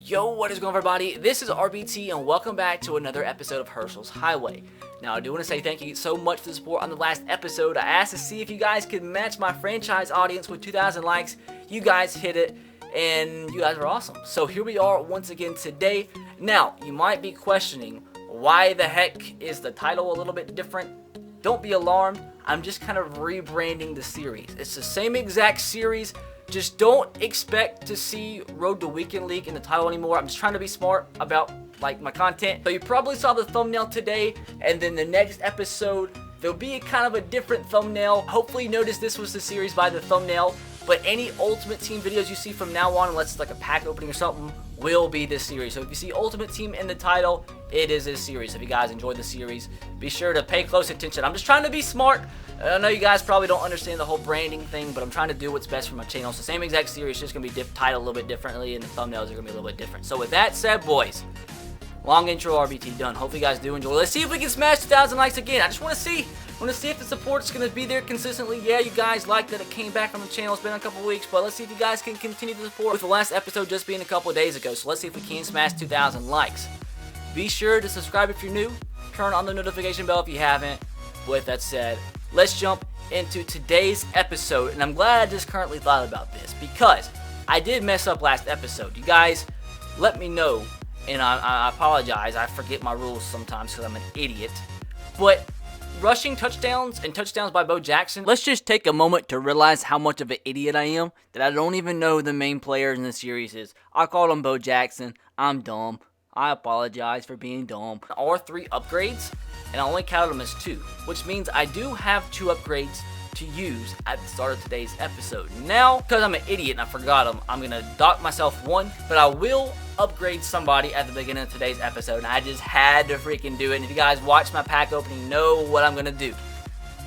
Yo, what is going on, everybody? This is RBT and welcome back to another episode of Herschel's Highway. Now, I do want to say thank you so much for the support on the last episode. I asked to see if you guys could match my franchise audience with 2,000 likes. You guys hit it, and you guys are awesome. So here we are once again today. Now, you might be questioning, why the heck is the title a little bit different? Don't be alarmed. I'm just kind of rebranding the series. It's the same exact series. Just don't expect to see Road to Weekend League in the title anymore. I'm just trying to be smart about my content. So you probably saw the thumbnail today, and then the next episode there'll be kind of a different thumbnail. Hopefully you noticed this was the series by the thumbnail, but any Ultimate Team videos you see from now on, unless it's like a pack opening or something, will be this series. So if you see Ultimate Team in the title, it is this series. If you guys enjoyed the series, be sure to pay close attention. I'm just trying to be smart. I know you guys probably don't understand the whole branding thing, but I'm trying to do what's best for my channel. It's the same exact series, just going to be titled a little bit differently, and the thumbnails are going to be a little bit different. So with that said, boys, long intro RBT done. Hope you guys do enjoy. Let's see if we can smash 2,000 likes again. I just want to see if the support's going to be there consistently. Yeah, you guys like that it came back on the channel. It's been a couple weeks, but let's see if you guys can continue the support with the last episode just being a couple of days ago. So let's see if we can smash 2,000 likes. Be sure to subscribe if you're new. Turn on the notification bell if you haven't. With that said, let's jump into today's episode, and I'm glad I just currently thought about this because I did mess up last episode. You guys let me know, and I apologize. I forget my rules sometimes because I'm an idiot. But rushing touchdowns and touchdowns by Bo Jackson, let's just take a moment to realize how much of an idiot I am, that I don't even know the main players in the series is. I called him Bo Jackson. I'm dumb. I apologize for being dumb. R3 upgrades, and I only counted them as 2, which means I do have 2 upgrades to use at the start of today's episode. Now, because I'm an idiot and I forgot them, I'm going to dock myself 1, but I will upgrade somebody at the beginning of today's episode, and I just had to freaking do it. And if you guys watch my pack opening, you know what I'm going to do.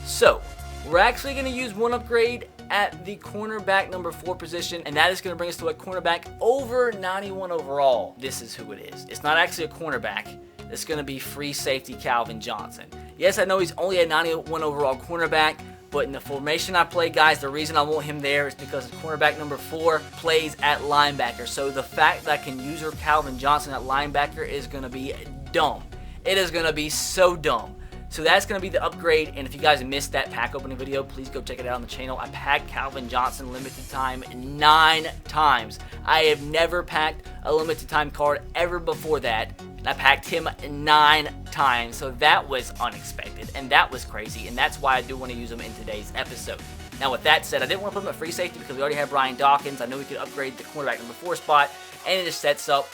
So, we're actually going to use 1 upgrade at the cornerback number 4 position, and that is going to bring us to a cornerback over 91 overall. This is who it is. It's not actually a cornerback. It's going to be free safety Calvin Johnson. Yes, I know he's only a 91 overall cornerback, but in the formation I play, guys, the reason I want him there is because cornerback number 4 plays at linebacker. So the fact that I can use Calvin Johnson at linebacker is going to be dumb. It is going to be so dumb. So that's going to be the upgrade, and if you guys missed that pack opening video, please go check it out on the channel. I packed Calvin Johnson limited time 9 times. I have never packed a limited time card ever before that, and I packed him 9 times. So that was unexpected, and that was crazy, and that's why I do want to use him in today's episode. Now, with that said, I didn't want to put him at free safety because we already have Brian Dawkins. I knew we could upgrade the cornerback number 4 spot, and it just sets up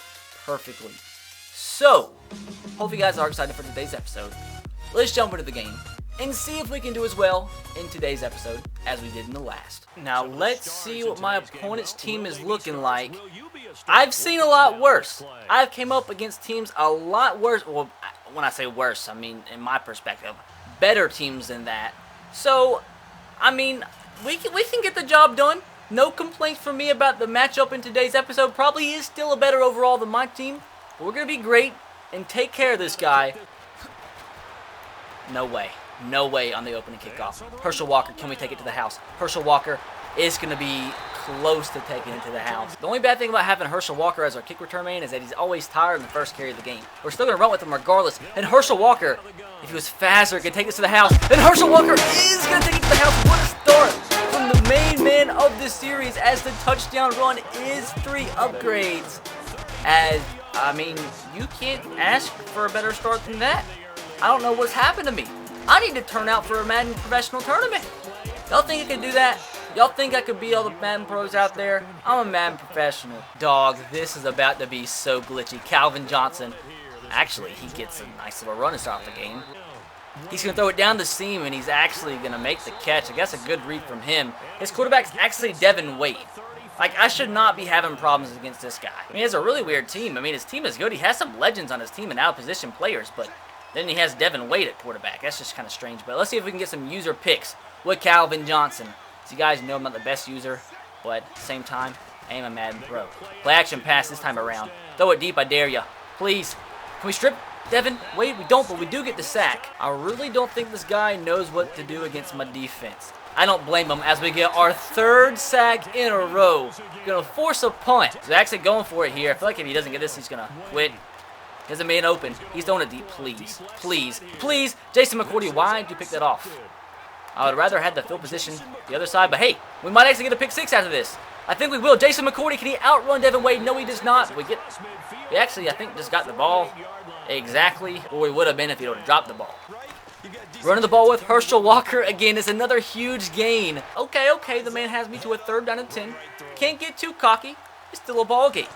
perfectly. So, hope you guys are excited for today's episode. Let's jump into the game and see if we can do as well in today's episode as we did in the last. Now, let's see what my opponent's team is looking like. I've seen a lot worse. I've came up against teams a lot worse. Well, when I say worse, I mean, in my perspective, better teams than that. So, I mean, we can get the job done. No complaints from me about the matchup in today's episode. Probably is still a better overall than my team. But we're going to be great and take care of this guy. No way. No way on the opening kickoff. Herschel Walker, can we take it to the house? Herschel Walker is going to be close to taking it to the house. The only bad thing about having Herschel Walker as our kick return man is that he's always tired in the first carry of the game. We're still going to run with him regardless. And Herschel Walker, if he was faster, could take this to the house. And Herschel Walker is going to take it to the house. What a start from the main man of this series, as the touchdown run is 3 upgrades. As, I mean, you can't ask for a better start than that. I don't know what's happened to me. I need to turn out for a Madden professional tournament. Y'all think I could do that? Y'all think I could beat all the Madden pros out there? I'm a Madden professional. Dog, this is about to be so glitchy. Calvin Johnson, actually, he gets a nice little run to start the game. He's going to throw it down the seam, and he's actually going to make the catch. I guess a good read from him. His quarterback's actually Devin Wade. Like, I should not be having problems against this guy. I mean, he has a really weird team. I mean, his team is good. He has some legends on his team and out-of-position players, but then he has Devin Wade at quarterback. That's just kind of strange. But let's see if we can get some user picks with Calvin Johnson. So you guys know I'm not the best user, but at the same time, I am a Madden pro. Play action pass this time around. Throw it deep, I dare ya. Please. Can we strip Devin Wade? We don't, but we do get the sack. I really don't think this guy knows what to do against my defense. I don't blame him as we get our 3rd sack in a row. Gonna force a punt. He's actually going for it here. I feel like if he doesn't get this, he's gonna quit. He has a man open. He's throwing it deep. Please. Please. Please. Jason McCourty, why did you pick that off? I would rather have the field position the other side, but hey, we might actually get a pick 6 after this. I think we will. Jason McCourty, can he outrun Devin Wade? No, he does not. We actually, I think, just got the ball exactly where we would have been if he would have dropped the ball. Running the ball with Herschel Walker again is another huge gain. Okay, the man has me to a 3rd down and 10. Can't get too cocky. It's still a ball game.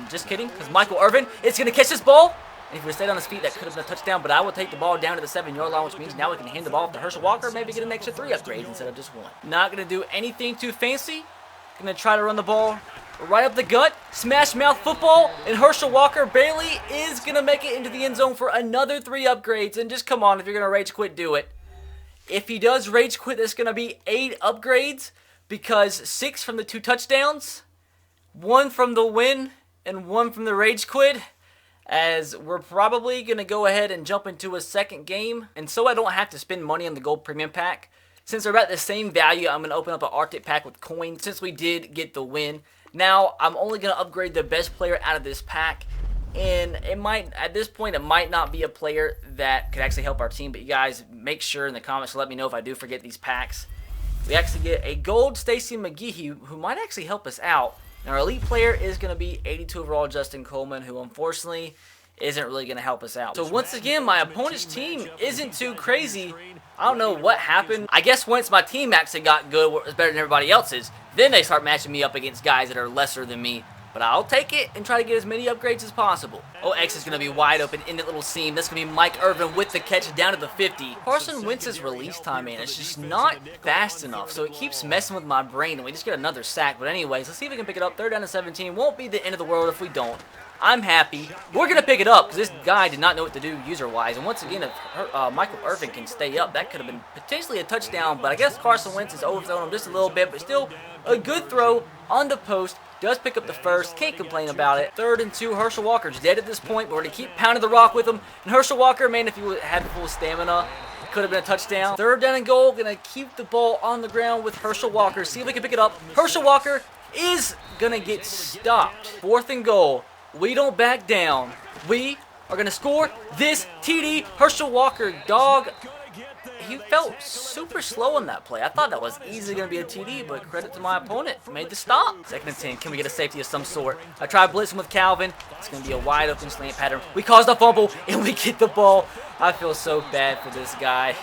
Just kidding, because Michael Irvin is going to catch this ball. And if he would have stayed on his feet, that could have been a touchdown, but I will take the ball down to the 7-yard line, which means now we can hand the ball off to Herschel Walker, maybe get an extra 3 upgrades instead of just 1. Not going to do anything too fancy. Going to try to run the ball right up the gut, smash mouth football, and Herschel Walker barely is going to make it into the end zone for another 3 upgrades. And just come on, if you're going to rage quit, do it. If he does rage quit, there's going to be 8 upgrades because 6 from the 2 touchdowns, 1 from the win, and 1 from the rage quit. As we're probably going to go ahead and jump into a 2nd game. And so I don't have to spend money on the gold premium pack. Since they're about the same value, I'm going to open up an Arctic pack with coins since we did get the win. Now, I'm only going to upgrade the best player out of this pack. And it might, at this point, it might not be a player that could actually help our team. But you guys, make sure in the comments to let me know if I do forget these packs. We actually get a gold Stacey McGehee who might actually help us out. And our elite player is going to be 82 overall Justin Coleman, who unfortunately isn't really going to help us out. So once again, my opponent's team isn't too crazy. I don't know what happened. I guess once my team actually got good, was better than everybody else's, then they start matching me up against guys that are lesser than me. But I'll take it and try to get as many upgrades as possible. Oh, X is going to be wide open in that little seam. That's going to be Mike Irvin with the catch down to the 50. Carson Wentz's release time, man, it's just not fast enough. So it keeps messing with my brain, and we just get another sack. But anyways, let's see if we can pick it up. 3rd down and 17. Won't be the end of the world if we don't. I'm happy. We're going to pick it up because this guy did not know what to do user-wise. And once again, if Michael Irvin can stay up, that could have been potentially a touchdown. But I guess Carson Wentz has overthrown him just a little bit. But still, a good throw on the post. Does pick up the 1st. Can't complain about it. 3rd and 2. Herschel Walker's dead at this point. But we're going to keep pounding the rock with him. And Herschel Walker, man, if he had full stamina, could have been a touchdown. 3rd down and goal. Going to keep the ball on the ground with Herschel Walker. See if we can pick it up. Herschel Walker is going to get stopped. 4th and goal. We don't back down. We are going to score this TD. Herschel Walker, dog. He felt super slow on that play. I thought that was easily going to be a TD, but credit to my opponent. Made the stop. 2nd and 10. Can we get a safety of some sort? I tried blitzing with Calvin. It's going to be a wide open slant pattern. We caused a fumble, and we get the ball. I feel so bad for this guy.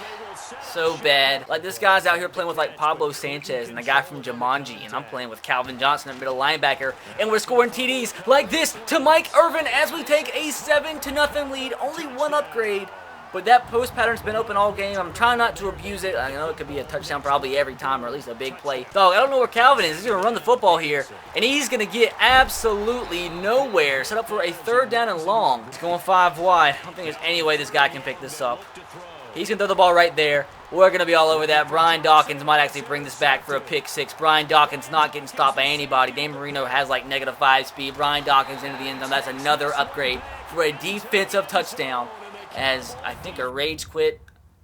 So bad. Like, this guy's out here playing with, like, Pablo Sanchez and the guy from Jumanji, and I'm playing with Calvin Johnson at middle linebacker, and we're scoring TDs like this to Mike Irvin as we take a 7-0 lead. Only 1 upgrade, but that post pattern's been open all game. I'm trying not to abuse it. I know it could be a touchdown probably every time, or at least a big play. Dog, I don't know where Calvin is. He's going to run the football here, and he's going to get absolutely nowhere. Set up for a 3rd down and long. He's going 5 wide. I don't think there's any way this guy can pick this up. He's going to throw the ball right there. We're going to be all over that. Brian Dawkins might actually bring this back for a pick 6. Brian Dawkins not getting stopped by anybody. Dan Marino has like -5 speed. Brian Dawkins into the end zone. That's another upgrade for a defensive touchdown. As I think a rage quit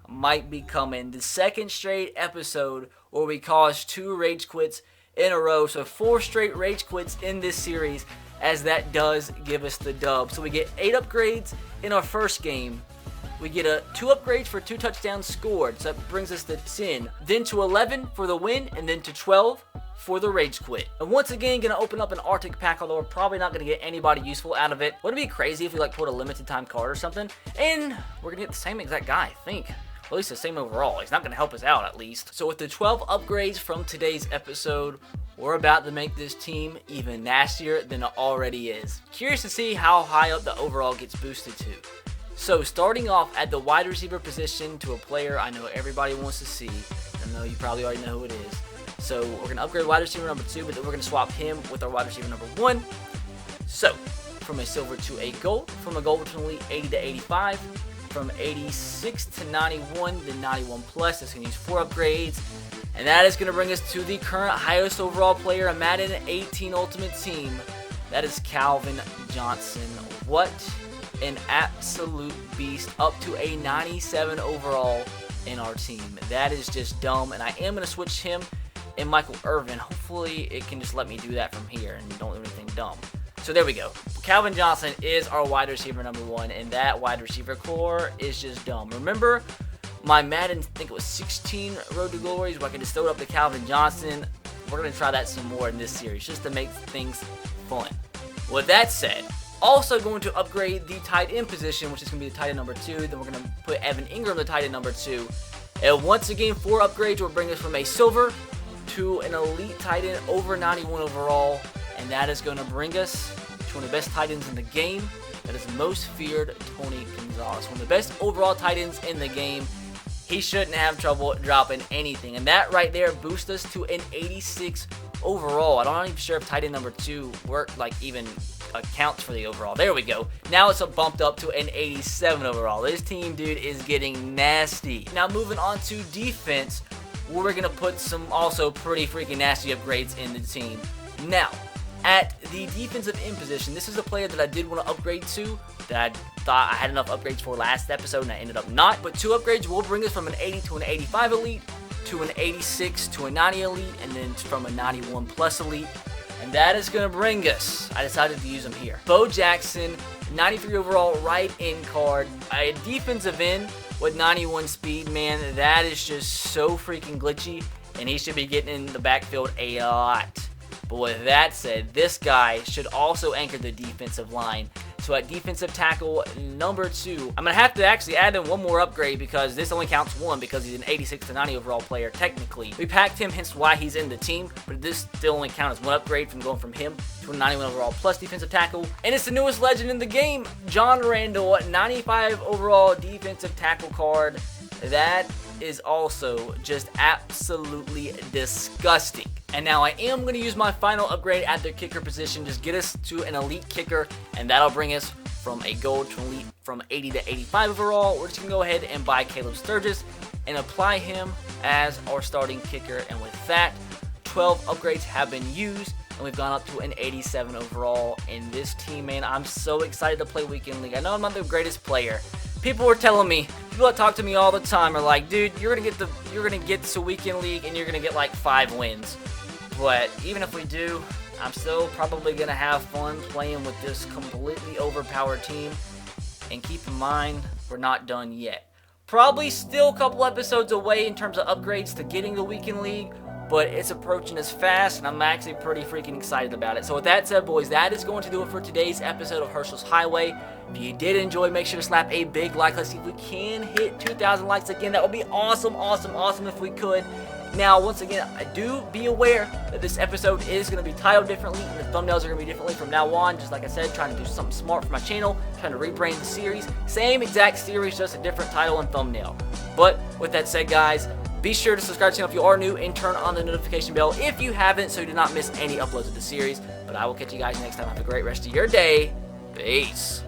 might be coming. The 2nd straight episode where we caused 2 rage quits in a row. So 4 straight rage quits in this series, as that does give us the dub. So we get 8 upgrades in our first game. We get 2 upgrades for 2 touchdowns scored. So that brings us to 10. Then to 11 for the win, and then to 12 for the rage quit. And once again, going to open up an Arctic pack, although we're probably not going to get anybody useful out of it. Wouldn't it be crazy if we like pulled a limited time card or something? And we're going to get the same exact guy, I think. At least the same overall. He's not going to help us out, at least. So with the 12 upgrades from today's episode, we're about to make this team even nastier than it already is. Curious to see how high up the overall gets boosted to. So starting off at the wide receiver position to a player I know everybody wants to see. I know you probably already know who it is. So we're going to upgrade wide receiver number 2, but then we're going to swap him with our wide receiver number 1. So from a silver to a gold, from a gold between 80 to 85, from 86 to 91 to 91 plus. That's going to use 4 upgrades. And that is going to bring us to the current highest overall player in Madden 18 Ultimate Team. That is Calvin Johnson. What an absolute beast. Up to a 97 overall. in our team. That is just dumb, and I am going to switch him and Michael Irvin. Hopefully it can just let me do that from here and don't do anything dumb. So there we go. Calvin Johnson is our wide receiver number 1, and that wide receiver core is just dumb. Remember my Madden, I think it was 16 Road to Glory, where I can just throw it up to Calvin Johnson. We're going to try that some more in this series just to make things fun. With that said, also going to upgrade the tight end position, which is going to be the tight end number 2. Then we're going to put Evan Ingram, the tight end number 2. And once again, 4 upgrades will bring us from a silver to an elite tight end over 91 overall. And that is going to bring us to one of the best tight ends in the game. That is most feared Tony Gonzalez. One of the best overall tight ends in the game. He shouldn't have trouble dropping anything. And that right there boosts us to an 86 overall. I'm not even sure if tight end number 2 even accounts for the overall. There we go. Now it's bumped up to an 87 overall. This team, dude, is getting nasty. Now moving on to defense, we're going to put some also pretty freaking nasty upgrades in the team. Now, at the defensive end position, this is a player that I did want to upgrade to, that I thought I had enough upgrades for last episode, and I ended up not. But 2 upgrades will bring us from an 80 to an 85 elite, to an 86 to a 90 elite, and then from a 91 plus elite. And that is going to bring us, I decided to use him here, Bo Jackson, 93 overall right end card, a defensive end with 91 speed. Man, that is just so freaking glitchy, and he should be getting in the backfield a lot. But with that said, this guy should also anchor the defensive line. So at defensive tackle number 2, I'm going to have to actually add in one more upgrade because this only counts 1 because he's an 86 to 90 overall player technically. We packed him, hence why he's in the team, but this still only counts as 1 upgrade from going from him to a 91 overall plus defensive tackle. And it's the newest legend in the game, John Randall, 95 overall defensive tackle card. That is also just absolutely disgusting. And now I am going to use my final upgrade at the kicker position, just get us to an elite kicker, and that'll bring us from a gold to elite from 80 to 85 overall. We're just going to go ahead and buy Caleb Sturgis and apply him as our starting kicker. And with that, 12 upgrades have been used, and we've gone up to an 87 overall in this team. Man, I'm so excited to play Weekend League. I know I'm not the greatest player. People were telling me, people that talk to me all the time are like, dude, you're gonna get to Weekend League and you're gonna get like 5 wins. But even if we do, I'm still probably gonna have fun playing with this completely overpowered team. And keep in mind, we're not done yet. Probably still a couple episodes away in terms of upgrades to getting the Weekend League, but it's approaching us fast, and I'm actually pretty freaking excited about it. So with that said, boys, that is going to do it for today's episode of Herschel's Highway. If you did enjoy, make sure to slap a big like. Let's see if we can hit 2,000 likes again. That would be awesome, awesome, awesome if we could. Now, once again, I do be aware that this episode is going to be titled differently, and the thumbnails are going to be differently from now on. Just like I said, trying to do something smart for my channel, trying to rebrand the series. Same exact series, just a different title and thumbnail. But with that said, guys, be sure to subscribe to the channel if you are new and turn on the notification bell if you haven't, so you do not miss any uploads of the series. But I will catch you guys next time. Have a great rest of your day. Peace.